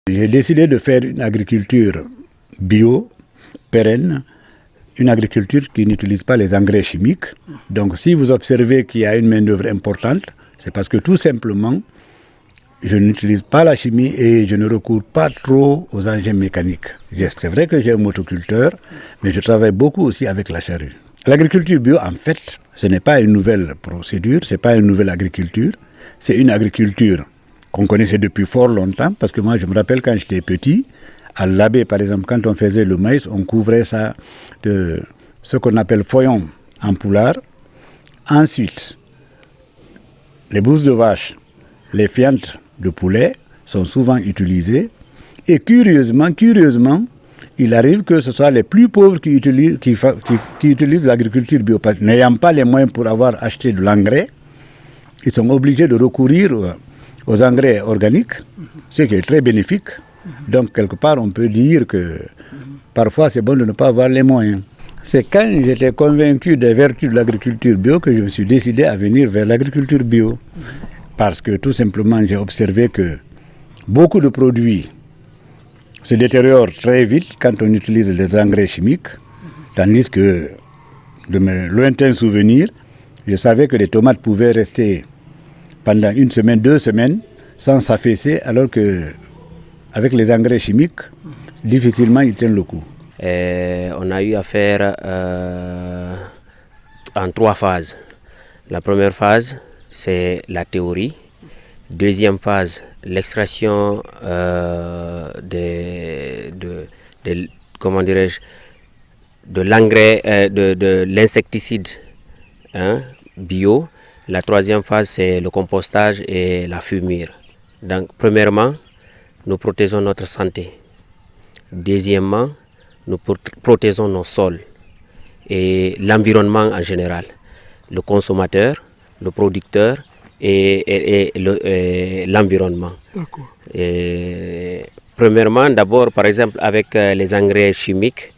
J'ai décidé de faire une agriculture bio, pérenne, une agriculture qui n'utilise pas les engrais chimiques. Donc si vous observez qu'il y a une main-d'œuvre importante, c'est parce que tout simplement, je n'utilise pas la chimie et je ne recours pas trop aux engins mécaniques. C'est vrai que j'ai un motoculteur, mais je travaille beaucoup aussi avec la charrue. L'agriculture bio, en fait, ce n'est pas une nouvelle procédure, ce n'est pas une nouvelle agriculture, c'est une agriculture qu'on connaissait depuis fort longtemps, parce que moi je me rappelle quand j'étais petit, à l'abbé par exemple, quand on faisait le maïs, on couvrait ça de ce qu'on appelle foillon en poulard. Ensuite, les bousses de vache, les fientes de poulet sont souvent utilisées. Et curieusement, il arrive que ce soit les plus pauvres qui utilisent l'agriculture bio. N'ayant pas les moyens pour avoir acheté de l'engrais, ils sont obligés de recourir aux engrais organiques, ce qui est très bénéfique. Donc, quelque part, on peut dire que parfois, c'est bon de ne pas avoir les moyens. C'est quand j'étais convaincu des vertus de l'agriculture bio que je me suis décidé à venir vers l'agriculture bio. Parce que tout simplement, j'ai observé que beaucoup de produits se détériorent très vite quand on utilise les engrais chimiques, tandis que, de mes lointains souvenirs, je savais que les tomates pouvaient rester pendant 1 semaine, 2 semaines, sans s'affaisser, alors que avec les engrais chimiques, difficilement ils tiennent le coup. On a eu à faire en 3 phases. La première phase, c'est la théorie. Deuxième phase, l'extraction de l'engrais, de l'insecticide bio. La troisième phase, c'est le compostage et la fumure. Donc, premièrement, nous protégeons notre santé. Deuxièmement, nous protégeons nos sols et l'environnement en général. Le consommateur, le producteur et l'environnement. Premièrement, d'abord, par exemple, avec les engrais chimiques,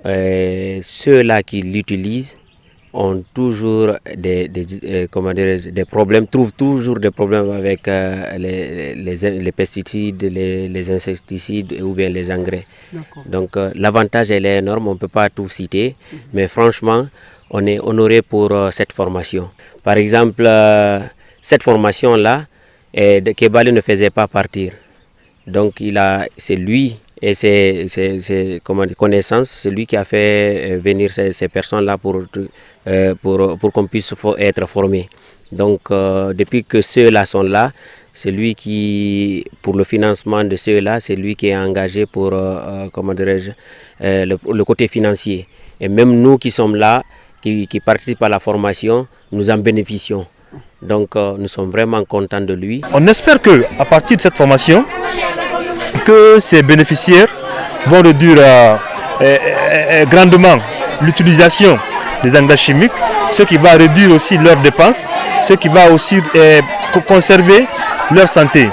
ceux-là qui l'utilisent ont toujours des problèmes, trouvent toujours des problèmes avec les pesticides, les insecticides ou bien les engrais. Donc l'avantage elle est énorme, on ne peut pas tout citer, mais franchement, on est honoré pour cette formation. Par exemple, cette formation-là, Kebali ne faisait pas partir. Donc c'est lui et ses connaissances, c'est lui qui a fait venir ces personnes-là pour qu'on puisse être formés. Donc depuis que ceux-là sont là, c'est lui qui, pour le financement de ceux-là, c'est lui qui est engagé pour le côté financier. Et même nous qui sommes là, qui participent à la formation, nous en bénéficions. Donc nous sommes vraiment contents de lui. On espère qu'à partir de cette formation, que ces bénéficiaires vont réduire grandement l'utilisation des engrais chimiques, ce qui va réduire aussi leurs dépenses, ce qui va aussi conserver leur santé.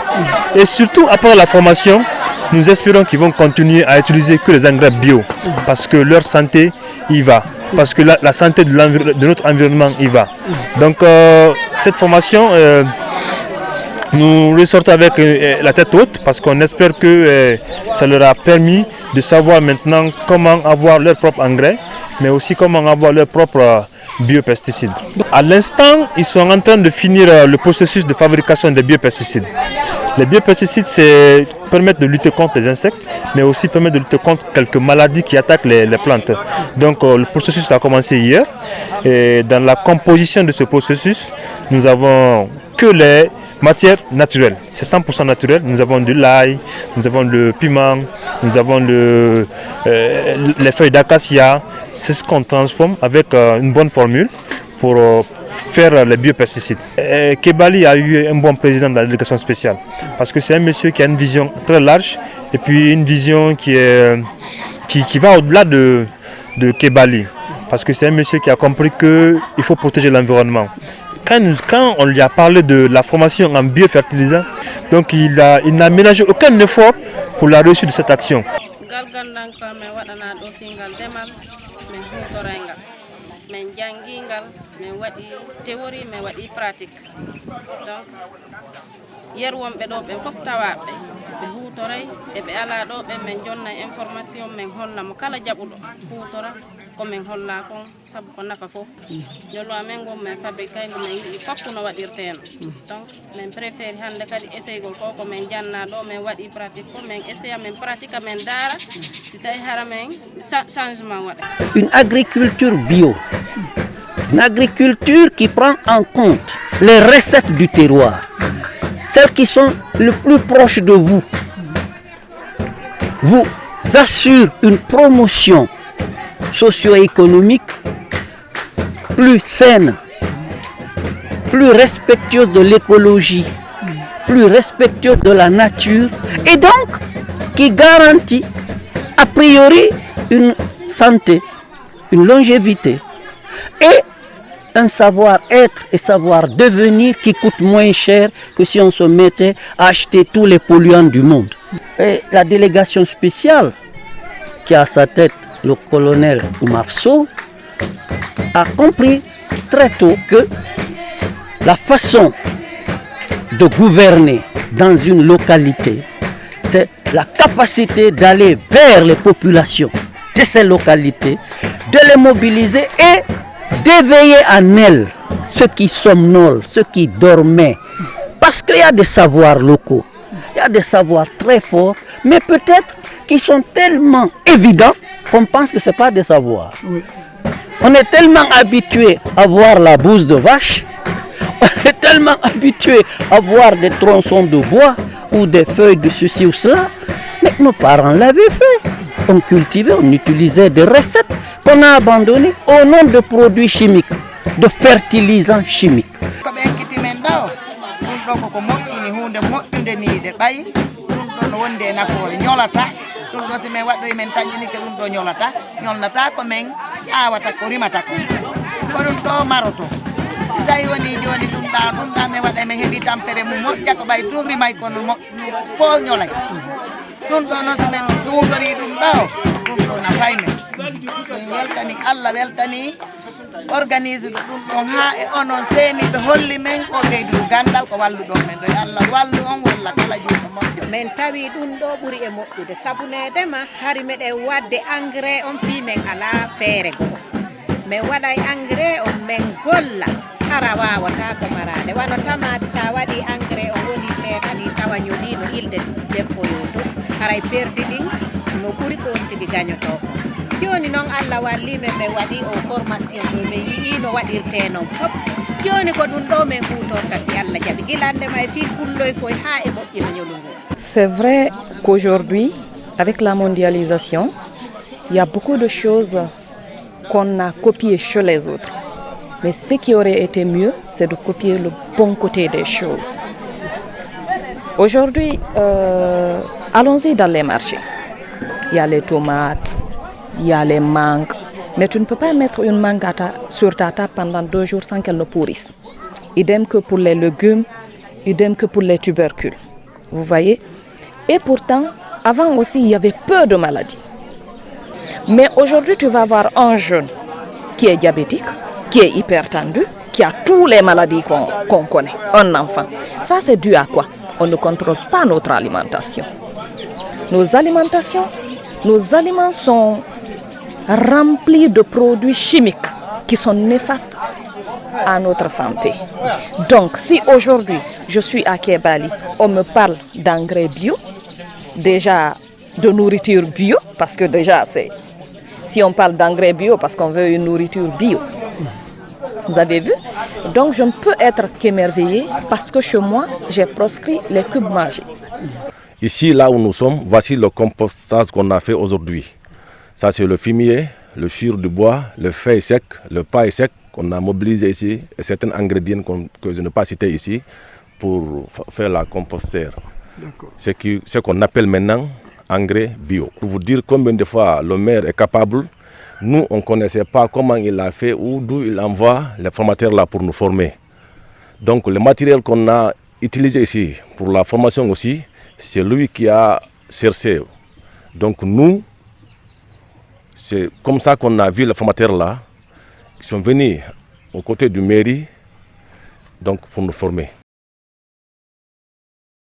Et surtout après la formation, nous espérons qu'ils vont continuer à utiliser que les engrais bio, parce que leur santé y va, parce que la santé de notre environnement y va. Donc cette formation, nous ressortons avec la tête haute parce qu'on espère que ça leur a permis de savoir maintenant comment avoir leur propre engrais, mais aussi comment avoir leur propre biopesticides. À l'instant, ils sont en train de finir le processus de fabrication des biopesticides. Les biopesticides permettent de lutter contre les insectes, mais aussi permettent de lutter contre quelques maladies qui attaquent les plantes. Donc le processus a commencé hier. Et dans la composition de ce processus, nous avons que les matières naturelles. C'est 100% naturel. Nous avons de l'ail, nous avons le piment, nous avons les feuilles d'acacia. C'est ce qu'on transforme avec une bonne formule pour faire les biopesticides. Kebali a eu un bon président de la délégation spéciale parce que c'est un monsieur qui a une vision très large et puis une vision qui va au-delà de Kebali parce que c'est un monsieur qui a compris qu'il faut protéger l'environnement. Quand on lui a parlé de la formation en biofertilisant, donc il n'a ménagé aucun effort pour la réussite de cette action. min jangingal min waɗi théorie mais waɗi pratique donc yer wonɓe ɗo ɓe fof tawaɓe ɓe huutoray e ɓe ala ɗo ɓe min jonna information min holla mo kala jaɓuɗo huutora komin holla kon saabu ko nafa fof jollo amen gon min fabrikay ngo min yiɗi foppu no waɗirteno donc min préféri hande kadi essaygol ko ko min janna ɗo min waɗi pratique ko min essaya min pratique min daara si tawi hara min changement waɗa. Une agriculture bio, une agriculture qui prend en compte les recettes du terroir, celles qui sont le plus proches de vous, vous assure une promotion socio-économique plus saine, plus respectueuse de l'écologie, plus respectueuse de la nature et donc qui garantit a priori une santé, une longévité et un savoir-être et savoir-devenir qui coûte moins cher que si on se mettait à acheter tous les polluants du monde. Et la délégation spéciale qui a à sa tête le colonel Oumar Sow a compris très tôt que la façon de gouverner dans une localité, c'est la capacité d'aller vers les populations de ces localités, de les mobiliser et d'éveiller en elles ceux qui somnolent, ceux qui dormaient. Parce qu'il y a des savoirs locaux, il y a des savoirs très forts, mais peut-être qui sont tellement évidents qu'on pense que ce n'est pas des savoirs. Oui. On est tellement habitué à voir la bouse de vache, on est tellement habitué à voir des tronçons de bois ou des feuilles de ceci ou cela, mais nos parents l'avaient fait. On cultivait, on utilisait des recettes qu'on a abandonnées au nom de produits chimiques, de fertilisants chimiques. ɗum ɗo noon so men huutori ɗum ɗo na faymen weltani Allah weltani organise ɗum ɗon ha e onon seeniɓe holli men ko ɓeydu gandal ko walluɗon men ɗo Allah wallu on walla kala juuɗo moƴƴo men tawi ɗum ɗo ɓuuri e moƴƴude sabunedema hari meɗen wadde engrais on fi men ala feere goo min waɗay engrais on min golla hara wawata ko marade wano tamati sa waɗi engrais on woni seeɗa ni tawa ñoɗino ilde deppoyoto haray perdi ɗin no ɓuuri ko on tigui gañoto ko joni noon Allah walli men ɓe waɗi o formation ɗo min yii no waɗirte noon fop joni ko ɗum ɗo min hutorta si Allah jaaɓi guilandema e fi kulloy koye ha e moƴƴino ñolungo. C'est vrai qu'aujourd'hui, avec la mondialisation, il y a beaucoup de choses qu'on a copiées chez les autres. Mais ce qui aurait été mieux, c'est de copier le bon côté des choses. Aujourd'hui, allons-y dans les marchés. Il y a les tomates, il y a les mangues. Mais tu ne peux pas mettre une mangue sur ta table pendant 2 jours sans qu'elle ne pourrisse. Idem que pour les légumes, idem que pour les tubercules. Vous voyez? Et pourtant, avant aussi, il y avait peu de maladies. Mais aujourd'hui, tu vas avoir un jeune qui est diabétique, qui est hypertendu, qui a toutes les maladies qu'on connaît, un enfant. Ça, c'est dû à quoi? On ne contrôle pas notre alimentation. Nos aliments sont remplis de produits chimiques qui sont néfastes à notre santé. Donc, si aujourd'hui, je suis à Kébali, on me parle d'engrais bio, déjà de nourriture bio, parce que déjà, si on parle d'engrais bio, parce qu'on veut une nourriture bio. Vous avez vu? Donc je ne peux être qu'émerveillée parce que chez moi, j'ai proscrit les cubes magiques. Ici, là où nous sommes, voici le compostage qu'on a fait aujourd'hui. Ça, c'est le fumier, le fur du bois, le feuille sec, le paille sec qu'on a mobilisé ici et certains ingrédients que je n'ai pas cités ici pour faire la composteur. Ce qu'on appelle maintenant engrais bio. Pour vous dire combien de fois le maire est capable, nous on ne connaissait pas comment il a fait ou d'où il envoie les formateurs là pour nous former. Donc le matériel qu'on a utilisé ici pour la formation aussi, c'est lui qui a cherché. Donc nous, c'est comme ça qu'on a vu les formateurs là, qui sont venus aux côtés du mairie donc pour nous former.